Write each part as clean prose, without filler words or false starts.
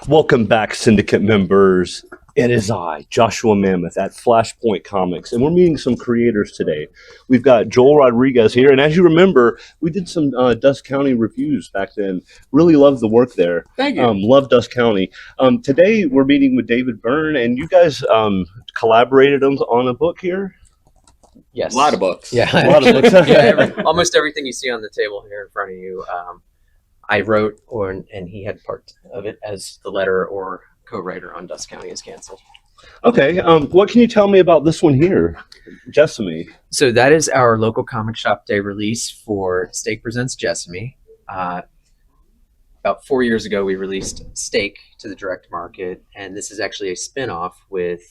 Welcome back, Syndicate members. It is I, Joshua Mammoth, at Flashpoint Comics, and we're meeting some creators today. We've got Joel Rodriguez here, and as you remember, we did some Dusk County reviews back then. Really loved the work there. Thank you. Love Dusk County. Today, we're meeting with David Byrne, and you guys collaborated on a book here? Yes. A lot of books. Yeah, A lot of books. almost everything you see on the table here in front of you, I wrote, and he had part of it as the letter or co-writer on Dusk County is Canceled. Okay, what can you tell me about this one here, Jessamy? So that is our local comic shop day release for Stake Presents Jessamy. About 4 years ago, we released Stake to the direct market, and this is actually a spin-off with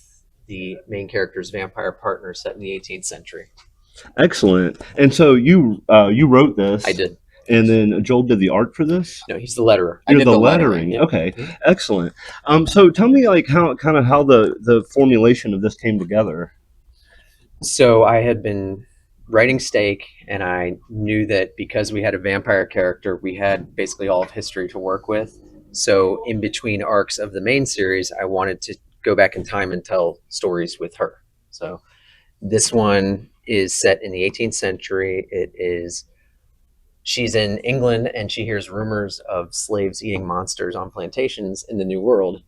the main character's vampire partner set in the 18th century. Excellent. And so you wrote this. I did. And then Joel did the art for this? No, he's the letterer. You're the lettering. Yeah. Okay, excellent. So tell me like how the formulation of this came together. So I had been writing Stake, and I knew that because we had a vampire character, we had basically all of history to work with. So in between arcs of the main series, I wanted to go back in time and tell stories with her. So this one is set in the 18th century. She's in England, and she hears rumors of slaves eating monsters on plantations in the New World.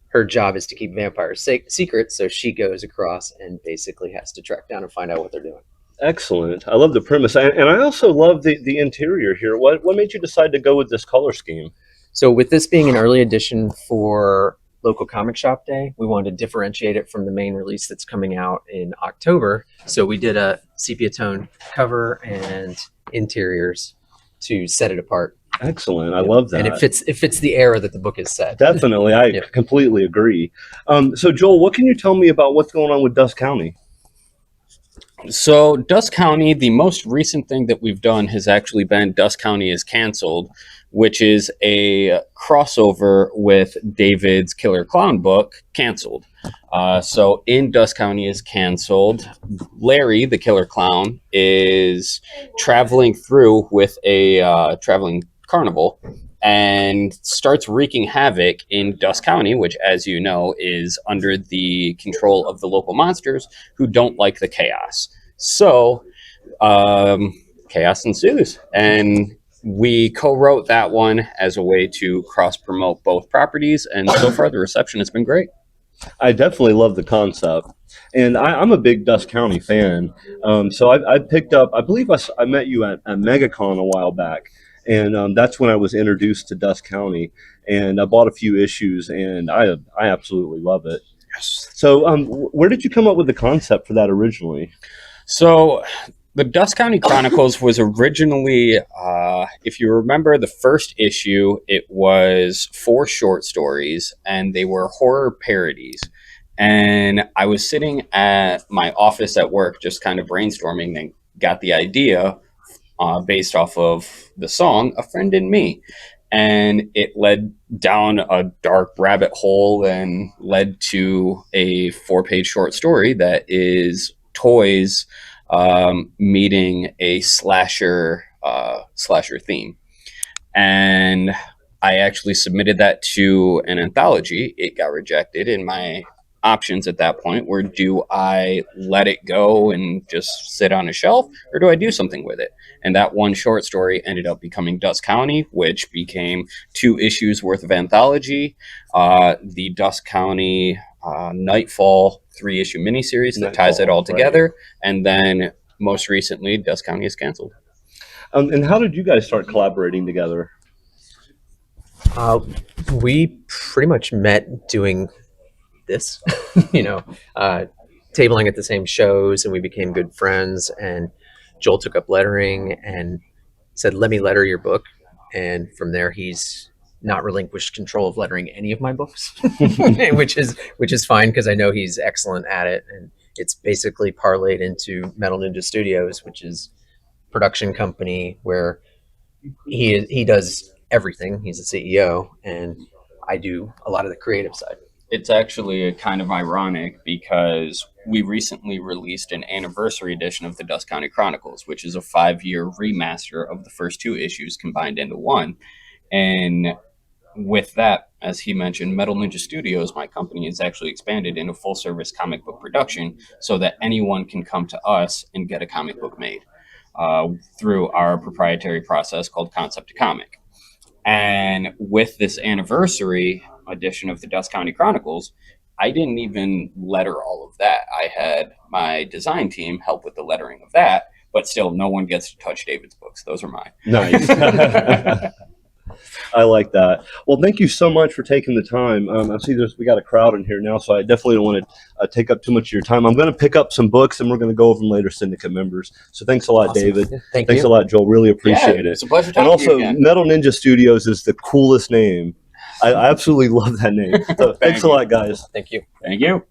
Her job is to keep vampires secret, so she goes across and basically has to track down and find out what they're doing. Excellent. I love the premise, and I also love the interior here. What made you decide to go with this color scheme? So with this being an early edition for local comic shop day, we wanted to differentiate it from the main release that's coming out in October. So we did a sepia tone cover and interiors to set it apart. Excellent. I love that. And it fits the era that the book is set. Definitely. I completely agree. So Joel, what can you tell me about what's going on with Dusk County? So Dusk County, the most recent thing that we've done has actually been Dusk County is Canceled, which is a crossover with David's Killer Clown book, Canceled. So in Dusk County is Canceled, Larry, the Killer Clown, is traveling through with a traveling carnival and starts wreaking havoc in Dusk County, which, as you know, is under the control of the local monsters who don't like the chaos. So chaos ensues, and we co-wrote that one as a way to cross-promote both properties, and so far the reception has been great. I definitely love the concept, and I'm a big Dusk County fan. So I picked up, I believe I met you at MegaCon a while back, and that's when I was introduced to Dusk County, and I bought a few issues, and I absolutely love it. Yes. So where did you come up with the concept for that originally? So the Dusk County Chronicles was originally, if you remember the first issue, it was 4 short stories, and they were horror parodies. And I was sitting at my office at work just kind of brainstorming and got the idea based off of the song A Friend in Me. And it led down a dark rabbit hole and led to a 4-page short story that is toys meeting a slasher theme. And I actually submitted that to an anthology. It got rejected, and my options at that point were, do I let it go and just sit on a shelf, or do I do something with it? And that one short story ended up becoming Dusk County, which became 2 issues worth of anthology, the Dusk County Nightfall 3-issue miniseries that ties it all together, right. And then most recently Dusk County is Canceled. And how did you guys start collaborating together? We pretty much met doing this, tabling at the same shows, and we became good friends. And Joel took up lettering and said, "Let me letter your book." And from there, he's not relinquished control of lettering any of my books, which is fine because I know he's excellent at it. And it's basically parlayed into Metal Ninja Studios, which is a production company where he does everything. He's the CEO, and I do a lot of the creative side. It's actually kind of ironic because we recently released an anniversary edition of the Dusk County Chronicles, which is a 5-year remaster of the first 2 issues combined into one. And with that, as he mentioned, Metal Ninja Studios, my company, has actually expanded into full service comic book production so that anyone can come to us and get a comic book made through our proprietary process called Concept to Comic. And with this anniversary edition of the Dusk County Chronicles, I didn't even letter all of that. I had my design team help with the lettering of that, but still, no one gets to touch David's books. Those are mine. Nice. I like that. Well, thank you so much for taking the time. I see we got a crowd in here now, so I definitely don't want to take up too much of your time. I'm going to pick up some books, and we're going to go over them later, Syndicate members. So thanks a lot, Awesome. David. Thanks Thanks a lot, Joel. Really appreciate it. It's a pleasure And talking also, to you again. Metal Ninja Studios is the coolest name. I absolutely love that name. So thanks a lot, guys. Thank you. Thank you.